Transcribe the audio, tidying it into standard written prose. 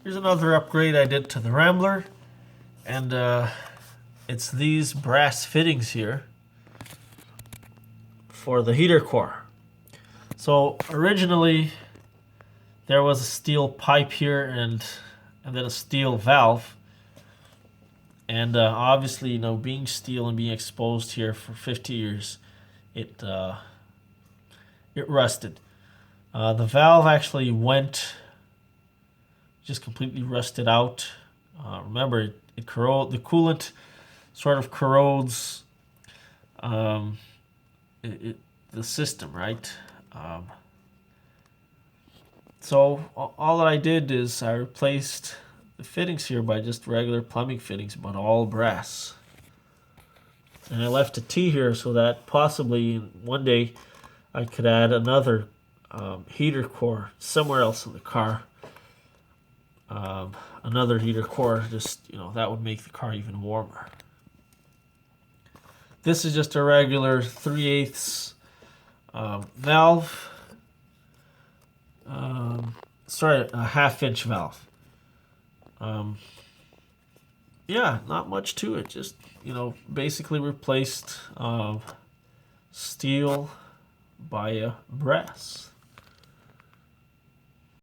Here's another upgrade I did to the Rambler, and it's these brass fittings here for the heater core. So originally there was a steel pipe here and then a steel valve, and obviously, you know, being steel and being exposed here for 50 years, it rusted. The valve actually went just completely rusted out. Remember, the coolant sort of corrodes the system, right? So all that I did is I replaced the fittings here by just regular plumbing fittings, but all brass. And I left a T here so that possibly one day I could add another heater core somewhere else in the car. Another heater core, just, you know, that would make the car even warmer. This is just a regular 3/8 valve. Sorry, a 1/2 inch valve. Yeah, not much to it. Just, you know, basically replaced steel by brass.